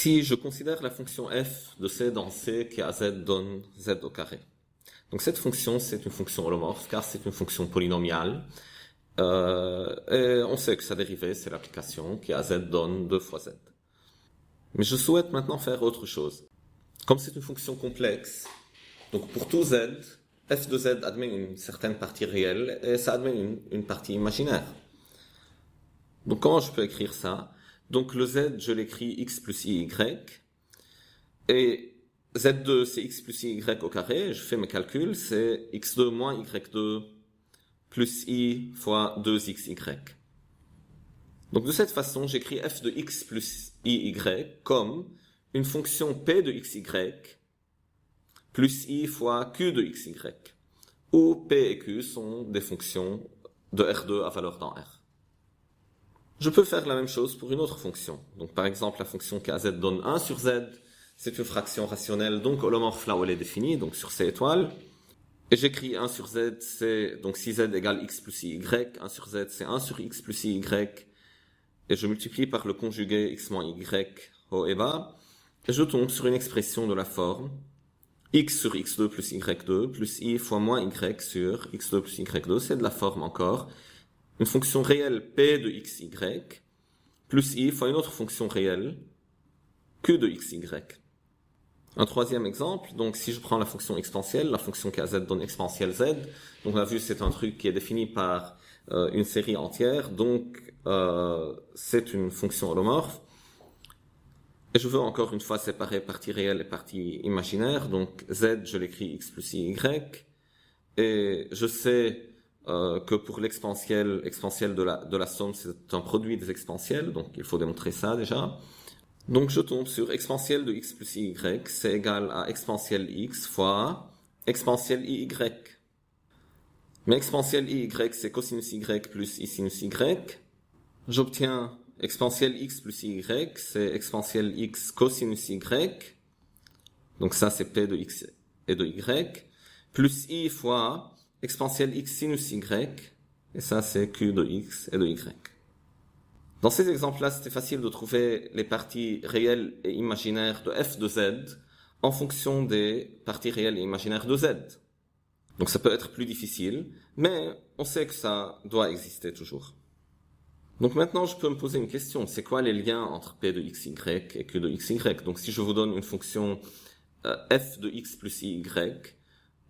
Si je considère la fonction f de c dans c qui à z donne z au carré. Donc cette fonction, c'est une fonction holomorphe car c'est une fonction polynomiale. Et on sait que sa dérivée, c'est l'application qui à z donne 2 fois z. Mais je souhaite maintenant faire autre chose. Comme c'est une fonction complexe, donc pour tout z, f de z admet une certaine partie réelle et ça admet une partie imaginaire. Donc comment je peux écrire ça? Donc le z, je l'écris x plus iy, et z2 c'est x plus iy au carré, je fais mes calculs, c'est x2 moins y2 plus i fois 2xy. Donc de cette façon, j'écris f de x plus iy comme une fonction p de xy plus i fois q de xy, où p et q sont des fonctions de R2 à valeur dans R. Je peux faire la même chose pour une autre fonction. Donc par exemple, la fonction kz donne 1 sur z, c'est une fraction rationnelle, donc holomorphe là où elle est définie, donc sur C étoile. Et j'écris 1 sur z, c'est donc si z égale x plus iy, 1 sur z c'est 1 sur x plus iy, et je multiplie par le conjugué x moins y haut et bas, et je tombe sur une expression de la forme x sur x2 plus y2 plus i fois moins y sur x2 plus y2, c'est de la forme encore une fonction réelle p de xy plus i fois une autre fonction réelle q de xy. Un troisième exemple, donc si je prends la fonction exponentielle, la fonction kz donne exponentielle z, donc on a vu c'est un truc qui est défini par une série entière, donc c'est une fonction holomorphe. Et je veux encore une fois séparer partie réelle et partie imaginaire, donc z je l'écris x plus iy, et je sais que pour l'exponentielle de la somme c'est un produit des exponentielles, donc il faut démontrer ça déjà. Donc je tombe sur exponentielle de x plus iy, c'est égal à exponentielle x fois exponentielle iy. Mais exponentielle iy c'est cosinus y plus i sinus y. J'obtiens exponentielle x plus y, c'est exponentielle x cosinus y. Donc ça c'est p de x et de y. Plus i fois exponentielle x sinus y. Et ça c'est q de x et de y. Dans ces exemples-là, c'était facile de trouver les parties réelles et imaginaires de f de z en fonction des parties réelles et imaginaires de z. Donc ça peut être plus difficile, mais on sait que ça doit exister toujours. Donc maintenant, je peux me poser une question. C'est quoi les liens entre p de xy et q de xy? Donc si je vous donne une fonction f de x plus y,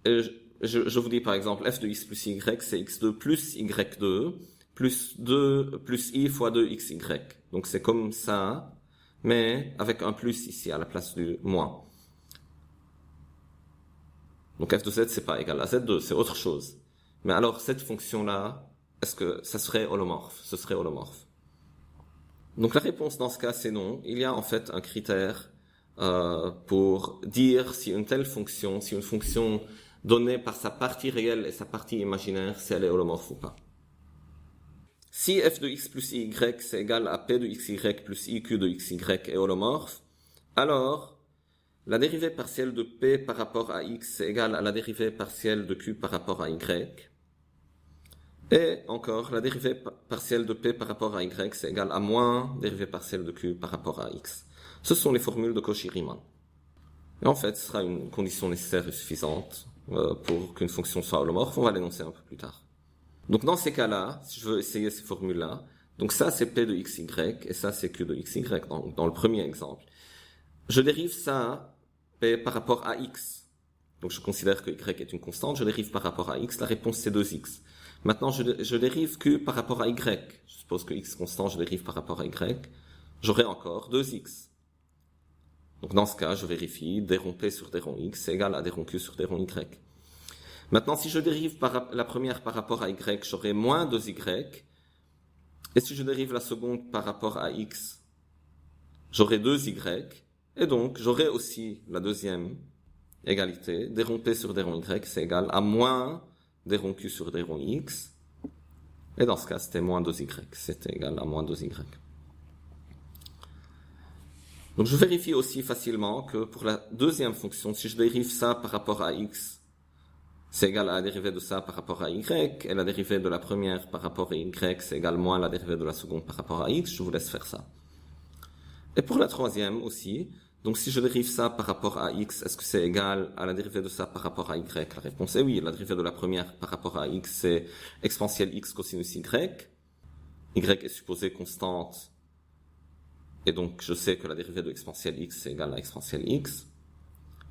et je vous dis par exemple f de x plus y, c'est x2 plus y2, plus i fois 2xy. Donc c'est comme ça, mais avec un plus ici à la place du moins. Donc f de z c'est pas égal à z2, c'est autre chose. Mais alors cette fonction-là, est-ce que ça serait holomorphe? Ce serait holomorphe. Donc la réponse dans ce cas c'est non. Il y a en fait un critère pour dire si une telle fonction, si une fonction donnée par sa partie réelle et sa partie imaginaire, si elle est holomorphe ou pas. Si f de x plus y c'est égal à p de xy plus iq de xy est holomorphe, alors la dérivée partielle de p par rapport à x est égale à la dérivée partielle de q par rapport à y. Et encore, la dérivée partielle de p par rapport à y c'est égal à moins dérivée partielle de q par rapport à x. Ce sont les formules de Cauchy-Riemann. Et en fait, ce sera une condition nécessaire et suffisante pour qu'une fonction soit holomorphe. On va l'énoncer un peu plus tard. Donc dans ces cas-là, si je veux essayer ces formules-là, donc ça c'est p de xy et ça c'est q de xy dans le premier exemple. Je dérive ça p par rapport à x. Donc je considère que y est une constante, je dérive par rapport à x, la réponse c'est 2x. Maintenant je dérive q par rapport à y. Je suppose que x constant, je dérive par rapport à y. J'aurai encore 2x. Donc dans ce cas, je vérifie d rond p sur d rond x c'est égal à d rond q sur d rond y. Maintenant, si je dérive la première par rapport à y, j'aurai moins 2y. Et si je dérive la seconde par rapport à x, j'aurai 2y. Et donc, j'aurai aussi la deuxième égalité. D rond p sur d rond y, c'est égal à moins d rond q sur d rond x. Et dans ce cas, c'était moins 2y. C'était égal à moins 2y. Donc, je vérifie aussi facilement que pour la deuxième fonction, si je dérive ça par rapport à x, c'est égal à la dérivée de ça par rapport à y, et la dérivée de la première par rapport à y, c'est égal moins la dérivée de la seconde par rapport à x, je vous laisse faire ça. Et pour la troisième aussi, donc si je dérive ça par rapport à x, est-ce que c'est égal à la dérivée de ça par rapport à y? La réponse est oui. La dérivée de la première par rapport à x, c'est exponentielle x cosinus y. Y est supposée constante. Et donc je sais que la dérivée de exponentielle x c'est égal à exponentielle x.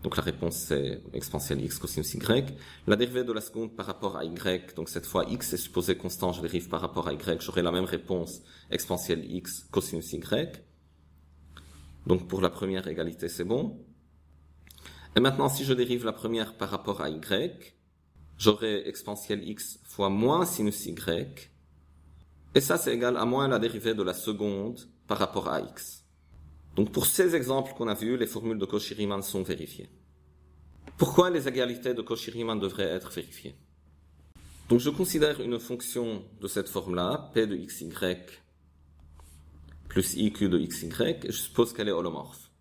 Donc la réponse c'est exponentielle x cosinus y. La dérivée de la seconde par rapport à y, donc cette fois x est supposé constant, je dérive par rapport à y, j'aurai la même réponse, exponentielle x cosinus y. Donc pour la première égalité c'est bon. Et maintenant si je dérive la première par rapport à y, j'aurai exponentielle x fois moins sinus y. Et ça c'est égal à moins la dérivée de la seconde par rapport à x. Donc pour ces exemples qu'on a vus, les formules de Cauchy-Riemann sont vérifiées. Pourquoi les égalités de Cauchy-Riemann devraient être vérifiées? Donc je considère une fonction de cette forme-là, p de xy plus iq de xy, et je suppose qu'elle est holomorphe.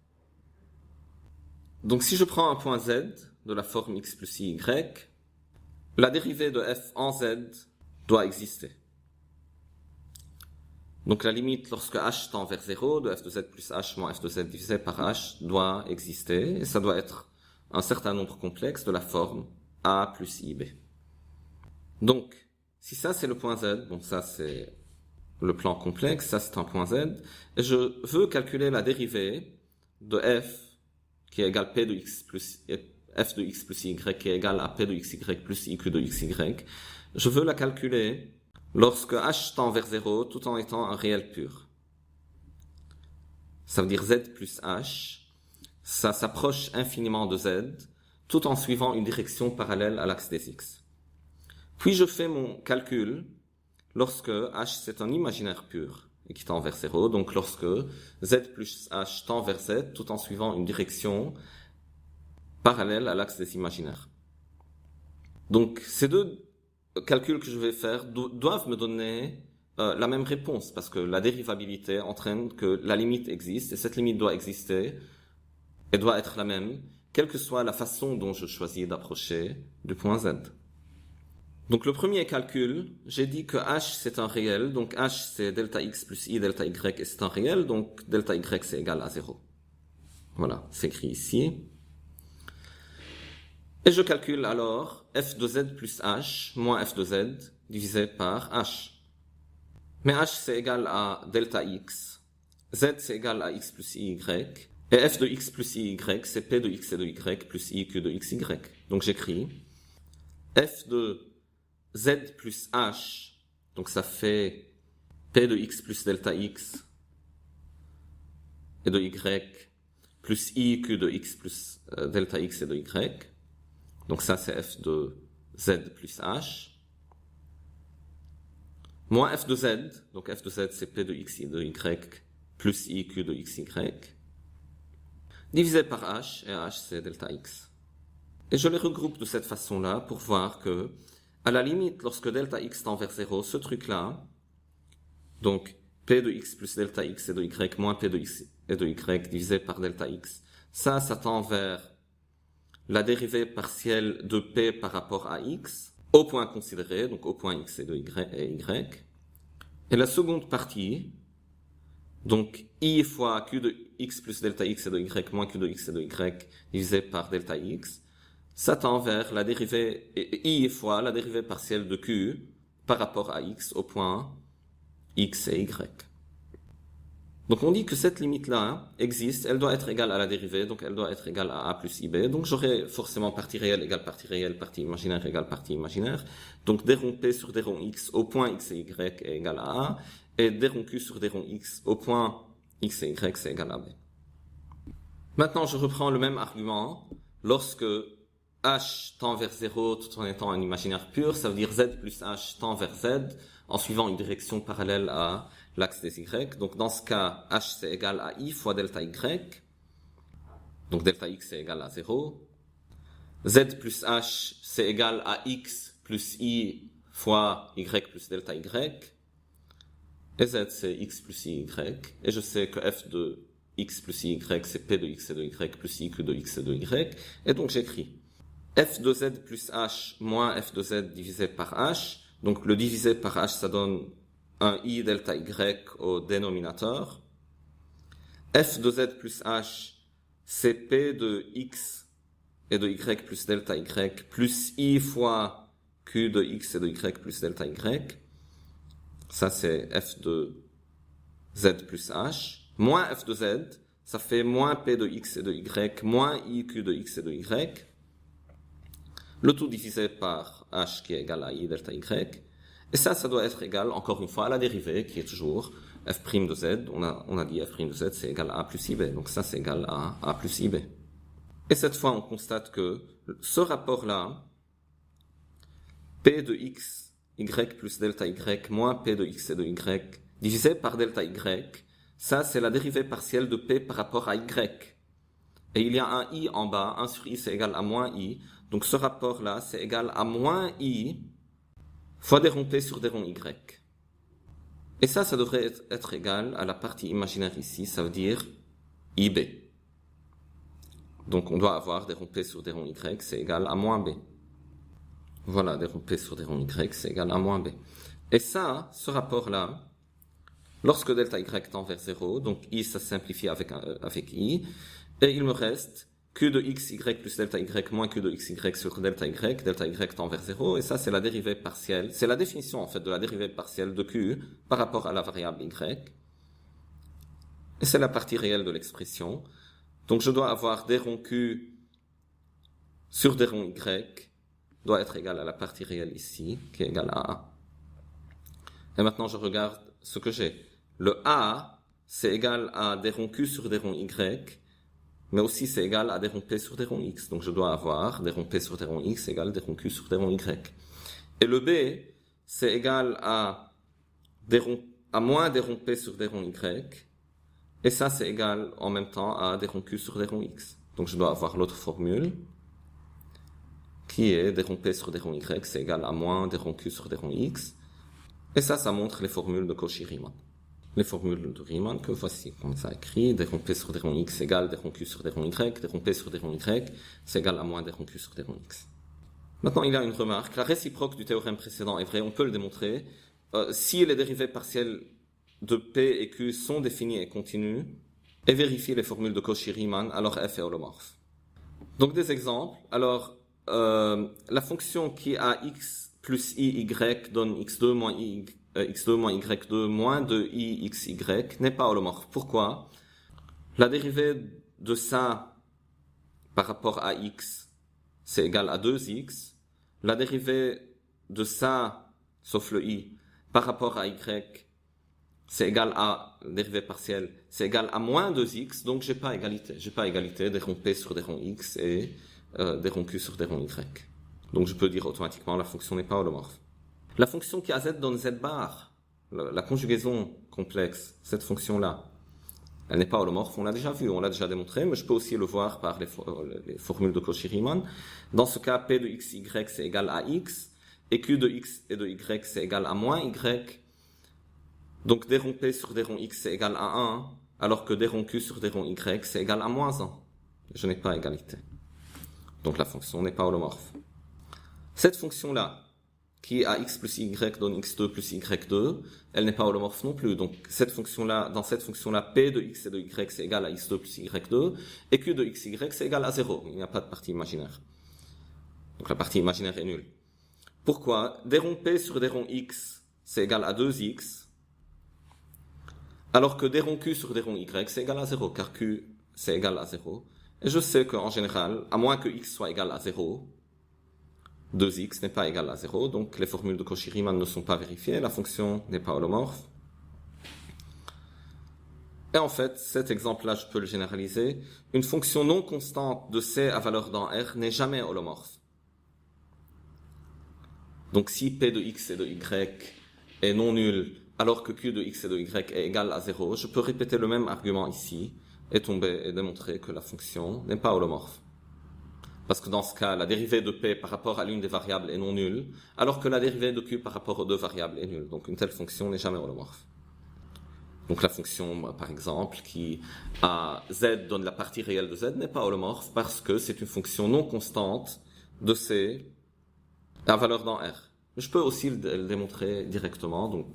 Donc si je prends un point z de la forme x plus y, la dérivée de f en z doit exister. Donc la limite lorsque h tend vers 0 de f de z plus h moins f de z divisé par h doit exister, et ça doit être un certain nombre complexe de la forme a plus ib. Donc, si ça c'est le point z, bon ça c'est le plan complexe, ça c'est un point z, et je veux calculer la dérivée de f qui est égale p de x plus f de x plus y qui est égale à p de xy plus iq de xy, je veux la calculer lorsque h tend vers 0 tout en étant un réel pur. Ça veut dire z plus h, ça s'approche infiniment de z tout en suivant une direction parallèle à l'axe des x. Puis je fais mon calcul lorsque h c'est un imaginaire pur et qui tend vers 0, donc lorsque z plus h tend vers z tout en suivant une direction parallèle à l'axe des imaginaires. Donc ces deux calculs que je vais faire doivent me donner la même réponse, parce que la dérivabilité entraîne que la limite existe, et cette limite doit exister et doit être la même, quelle que soit la façon dont je choisis d'approcher du point z. Donc le premier calcul, j'ai dit que h c'est un réel, donc h c'est delta x plus i delta y, et c'est un réel, donc delta y c'est égal à 0. Voilà, c'est écrit ici. Et je calcule alors f de z plus h moins f de z divisé par h. Mais h c'est égal à delta x, z c'est égal à x plus y, et f de x plus y c'est p de x et de y plus iq de xy. Donc j'écris f de z plus h, donc ça fait p de x plus delta x et de y plus iq de x plus delta x et de y. Donc ça c'est f de z plus h. Moins f de z, donc f de z c'est p de x et de y plus iq de xy, divisé par h, et h c'est delta x. Et je les regroupe de cette façon-là pour voir que, à la limite, lorsque delta x tend vers 0, ce truc-là, donc p de x plus delta x et de y moins p de x et de y divisé par delta x, ça tend vers la dérivée partielle de p par rapport à x, au point considéré, donc au point x et de y. Et la seconde partie, donc i fois q de x plus delta x et de y moins q de x et de y divisé par delta x, ça tend vers la dérivée, i fois la dérivée partielle de q par rapport à x au point x et y. Donc on dit que cette limite-là existe, elle doit être égale à la dérivée, donc elle doit être égale à a plus ib. Donc j'aurai forcément partie réelle égale partie imaginaire égale partie imaginaire. Donc d rond p sur d rond x au point x et y est égal à a, et d rond q sur d rond x au point x et y c'est égal à b. Maintenant je reprends le même argument. Lorsque h tend vers 0 tout en étant un imaginaire pur, ça veut dire z plus h tend vers z en suivant une direction parallèle à l'axe des y. Donc dans ce cas, h c'est égal à i fois delta y. Donc delta x c'est égal à 0. Z plus h c'est égal à x plus i fois y plus delta y. Et z c'est x plus y. Et je sais que f de x plus y c'est p de x et de y plus iq de x et de y. Et donc j'écris f de z plus h moins f de z divisé par h. Donc le divisé par h ça donne un i delta y au dénominateur. f de z plus h, c'est p de x et de y plus delta y plus i fois q de x et de y plus delta y. Ça, c'est f de z plus h. Moins f de z, ça fait moins p de x et de y, moins i q de x et de y. Le tout divisé par h qui est égal à i delta y. Et ça doit être égal, encore une fois, à la dérivée qui est toujours f' de z. On a dit f' de z, c'est égal à a plus ib. Donc ça, c'est égal à a plus ib. Et cette fois, on constate que ce rapport-là, p de x, y plus delta y, moins p de x et de y, divisé par delta y, ça, c'est la dérivée partielle de p par rapport à y. Et il y a un i en bas, 1 sur i, c'est égal à moins i. Donc ce rapport-là, c'est égal à moins i fois des ronds p sur des ronds y. Et ça devrait être égal à la partie imaginaire ici, ça veut dire ib. Donc on doit avoir des ronds p sur des ronds y, c'est égal à moins b. Voilà, des ronds p sur des ronds y, c'est égal à moins b. Et ça, ce rapport-là, lorsque delta y tend vers 0, donc i, ça se simplifie avec i, et il me reste q de x, y plus delta y moins q de x, y sur delta y tend vers 0, et ça c'est la dérivée partielle, c'est la définition en fait de la dérivée partielle de q par rapport à la variable y, et c'est la partie réelle de l'expression. Donc je dois avoir des ronds q sur des ronds y doit être égal à la partie réelle ici, qui est égale à a. Et maintenant je regarde ce que j'ai. Le a, c'est égal à des ronds q sur des ronds y, mais aussi c'est égal à des ronds p sur des ronds x. Donc je dois avoir des ronds p sur des ronds x égale des ronds q sur des ronds y. Et le b, c'est égal à moins des ronds p sur des ronds y. Et ça, c'est égal en même temps à des ronds q sur des ronds x. Donc je dois avoir l'autre formule, qui est des ronds p sur des ronds y, c'est égal à moins des ronds q sur des ronds x. Et ça montre les formules de Cauchy-Riemann. Les formules de Riemann que voici, comme ça écrit, des ronds p sur des ronds x égale des ronds q sur des ronds y, des ronds p sur des ronds y, c'est égal à moins des ronds q sur des ronds x. Maintenant, il y a une remarque. La réciproque du théorème précédent est vraie, on peut le démontrer. Si les dérivées partielles de p et q sont définies et continues, et vérifier les formules de Cauchy-Riemann, alors f est holomorphe. Donc des exemples. Alors, la fonction qui a x plus i y donne x2 moins x2 moins y2 moins 2i xy n'est pas holomorphe. Pourquoi? La dérivée de ça par rapport à x, c'est égal à 2x. La dérivée de ça, sauf le i, par rapport à y, c'est égal à, dérivée partielle, c'est égal à moins 2x, donc j'ai pas égalité. J'ai pas égalité des ronds p sur des ronds x et des ronds q sur des ronds y. Donc je peux dire automatiquement la fonction n'est pas holomorphe. La fonction qui a z donne z bar, la conjugaison complexe, cette fonction-là, elle n'est pas holomorphe, on l'a déjà vu, on l'a déjà démontré, mais je peux aussi le voir par les formules de Cauchy-Riemann. Dans ce cas, p de x, y, c'est égal à x, et q de x et de y, c'est égal à moins y. Donc des ronds p sur des ronds x, c'est égal à 1, alors que des ronds q sur des ronds y, c'est égal à moins 1. Je n'ai pas égalité. Donc la fonction n'est pas holomorphe. Cette fonction-là, qui a x plus y donne x2 plus y2, elle n'est pas holomorphe non plus. Donc dans cette fonction-là, p de x et de y, c'est égal à x2 plus y2, et q de x, y, c'est égal à 0. Il n'y a pas de partie imaginaire. Donc la partie imaginaire est nulle. Pourquoi? Des ronds p sur des ronds x, c'est égal à 2x, alors que des ronds q sur des ronds y, c'est égal à 0, car q, c'est égal à 0. Et je sais qu'en général, à moins que x soit égal à 0, 2x n'est pas égal à 0, donc les formules de Cauchy-Riemann ne sont pas vérifiées, la fonction n'est pas holomorphe. Et en fait, cet exemple-là, je peux le généraliser. Une fonction non constante de c à valeur dans R n'est jamais holomorphe. Donc si p de x et de y est non nul, alors que q de x et de y est égal à 0, je peux répéter le même argument ici, et démontrer que la fonction n'est pas holomorphe. Parce que dans ce cas, la dérivée de p par rapport à l'une des variables est non nulle, alors que la dérivée de q par rapport aux deux variables est nulle. Donc une telle fonction n'est jamais holomorphe. Donc la fonction, par exemple, qui à z donne la partie réelle de z n'est pas holomorphe parce que c'est une fonction non constante de c à valeur dans R. Je peux aussi le démontrer directement, donc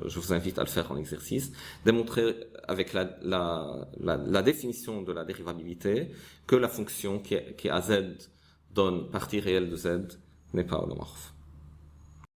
je vous invite à le faire en exercice, démontrer avec la définition de la dérivabilité que la fonction qui à z donne partie réelle de z n'est pas holomorphe.